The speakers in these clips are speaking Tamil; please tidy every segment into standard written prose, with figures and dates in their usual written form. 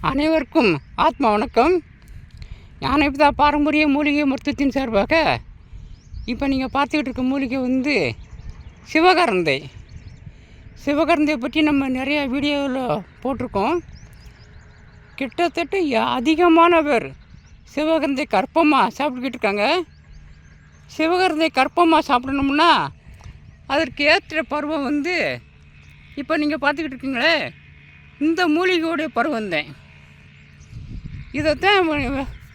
அனைவருக்கும் ஆத்மா வணக்கம். ஞானபிதா பாரம்பரிய மூலிகை மருத்துவத்தின் சார்பாக இப்போ நீங்கள் பார்த்துக்கிட்டு இருக்க மூலிகை வந்து சிவகரந்தை. சிவகரந்தையை பற்றி நம்ம நிறையா வீடியோவில் போட்டிருக்கோம். கிட்டத்தட்ட அதிகமான பேர் சிவகரந்தை கற்பமாக சாப்பிட்டுக்கிட்டு இருக்காங்க. சிவகரந்தை கற்பமாக சாப்பிடணும்னா அதற்கு ஏற்ற பருவம் வந்து இப்போ நீங்கள் பார்த்துக்கிட்டு இருக்கீங்களே, இந்த மூலிகையோடைய பருவந்தேன். இதைத்தான்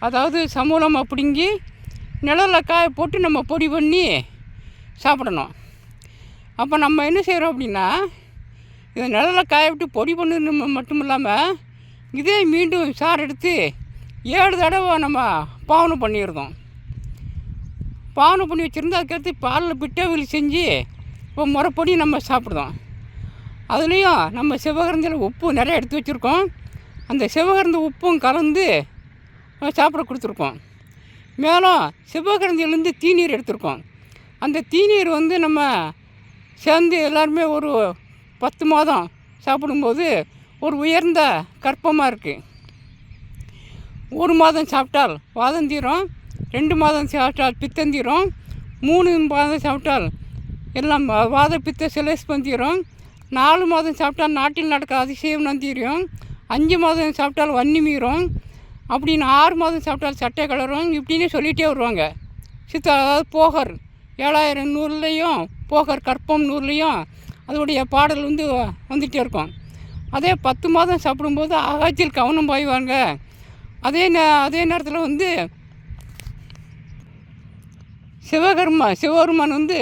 அதாவது சமூலம் அப்படிங்கி நிழலில் காய போட்டு நம்ம பொடி பண்ணி சாப்பிடணும். அப்போ நம்ம என்ன செய்கிறோம் அப்படின்னா, இதை நிழலில் காய விட்டு பொடி பண்ணு மட்டும் இல்லாமல் இதே மீண்டும் சாறு எடுத்து 7 தடவை நம்ம பாவனை பண்ணியிருந்தோம். பாவனை பண்ணி வச்சுருந்து அதுக்கடுத்து பாலில் பிட்டவிலி செஞ்சு இப்போ முறைப்படி நம்ம சாப்பிடுதோம். அதுலேயும் நம்ம சிவகரந்தியில் உப்பு நிறைய எடுத்து வச்சுருக்கோம். அந்த சிவகரந்தி உப்பும் கலந்து சாப்பிட கொடுத்துருக்கோம். மேலும் சிவகரந்தியிலேருந்து தீநீர் எடுத்திருக்கோம். அந்த தீநீர் வந்து நம்ம சேர்ந்து எல்லாருமே ஒரு 10 மாதம் சாப்பிடும்போது ஒரு உயர்ந்த கற்பமாக இருக்குது. 1 மாதம் சாப்பிட்டால் வாதம் தீரும், 2 மாதம் சாப்பிட்டால் பித்தம் தீரும், 3 மாதம் சாப்பிட்டால் எல்லாம் வாத பித்த சிலேஸ்பம் தீரும், 4 மாதம் சாப்பிட்டால் நாட்டில் நடக்க அதிசயம் தீரும், 5 மாதம் சாப்பிட்டால் வன்னி மீறும், அப்படின்னு 6 மாதம் சாப்பிட்டால் சட்டை கலரும், இப்படின்னு சொல்லிகிட்டே வருவாங்க. அதாவது போகர் 7000 நூறுலேயும் போகர் கற்பம் நூறுலேயும் அதோடைய பாடல் வந்து வந்துகிட்டே இருக்கும். அதே 10 மாதம் சாப்பிடும்போது அகாய்ச்சல் கவனம் பாய்வாங்க. அதே நேரத்தில் வந்து சிவபெருமான் வந்து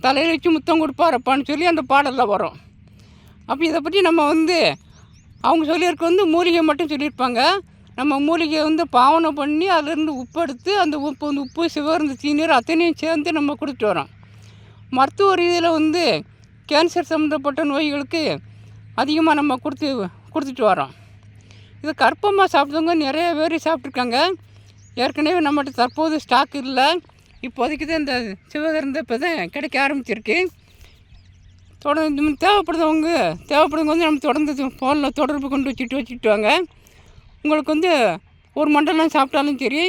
தலையில் வச்சு முத்தம் கொடுப்பாரப்பான்னு சொல்லி அந்த பாடலில் வரும். அப்போ இதை பற்றி நம்ம வந்து அவங்க சொல்லியிருக்க வந்து மூலிகை மட்டும் சொல்லியிருப்பாங்க. நம்ம மூலிகையை வந்து பாவனை பண்ணி அதிலேருந்து உப்பு எடுத்து அந்த உப்பு சிவகரந்தி தீநீர் அத்தனையும் சேர்ந்து நம்ம கொடுத்துட்டு வரோம். மருத்துவ ரீதியில் வந்து கேன்சர் சம்மந்தப்பட்ட நோய்களுக்கு அதிகமாக நம்ம கொடுத்துட்டு வரோம். இது கற்பமாக சாப்பிட்டவங்க நிறைய பேர் சாப்பிட்ருக்காங்க. ஏற்கனவே நம்மகிட்ட தற்போது ஸ்டாக் இல்லை. இப்போதைக்கு தான் இந்த சிவகரந்தை இப்போ தான் கிடைக்க ஆரம்பிச்சிருக்கு. தொடர்ந்து தேவைப்படுறவங்க வந்து நம்ம தொடர்ந்து ஃபோனில் தொடர்பு கொண்டு வச்சுட்டு வாங்க. உங்களுக்கு வந்து ஒரு மண்டலம் சாப்பிட்டாலும் சரி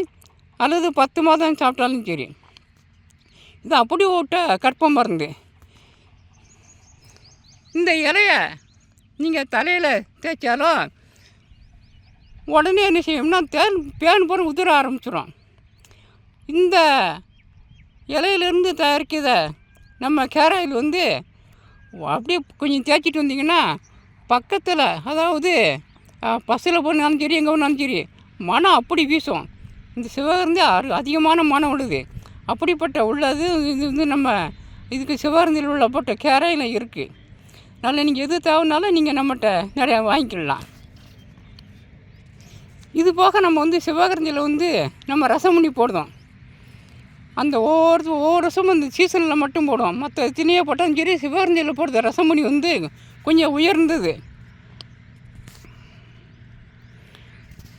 அல்லது 10 மாதம் சாப்பிட்டாலும் சரி, இது அப்படி விட்ட கற்ப மருந்து. இந்த இலையை நீங்கள் தலையில் தேய்ச்சாலும் உடனே என்ன செய்யணும்னா பேன் போகிற உதிர ஆரம்பிச்சிடும். இந்த இலையிலேருந்து தயாரிக்கிற நம்ம கேராயில் வந்து அப்படியே கொஞ்சம் தேய்ச்சிட்டு வந்தீங்கன்னா பக்கத்தில், அதாவது பஸ்ஸில் போனாலும் சரி எங்கே போனாலும் சரி மனம் அப்படி வீசும். இந்த சிவகரந்தி அதிகமான மனம் உள்ளது. அப்படிப்பட்ட உள்ளது இது வந்து நம்ம இதுக்கு சிவகரந்தியில் உள்ள போட்ட கேரையில் இருக்குது. அதனால் நீங்கள் எது தேவைனாலும் நீங்கள் நம்மகிட்ட நிறையா வாங்கிக்கலாம். இது போக நம்ம வந்து சிவகரந்தியில் வந்து நம்ம ரசமுனி போடுதோம். அந்த ஒவ்வொரு வருஷமும் இந்த சீசனில் மட்டும் போடுவோம். மற்ற திணையை போட்டாலும் சரி சிவகரந்தியில் போடுற ரசமுனி வந்து கொஞ்சம் உயர்ந்தது.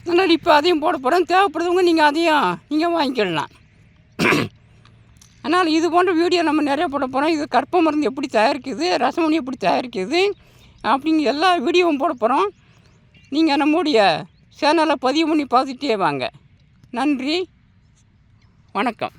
அதனால் இப்போ அதையும் போட போகிறோம். தேவைப்படுறவங்க நீங்கள் வாங்கிக்கலாம். அதனால் இது போன்ற வீடியோ நம்ம நிறைய போட போகிறோம். இது கற்ப மருந்து எப்படி தயாரிக்குது, ரசமுனி எப்படி தயாரிக்குது அப்படிங்கிற எல்லா வீடியோவும் போட போகிறோம். நீங்கள் நம்முடைய சேனலை பதிவு பண்ணி பார்த்துட்டே வாங்க. நன்றி, வணக்கம்.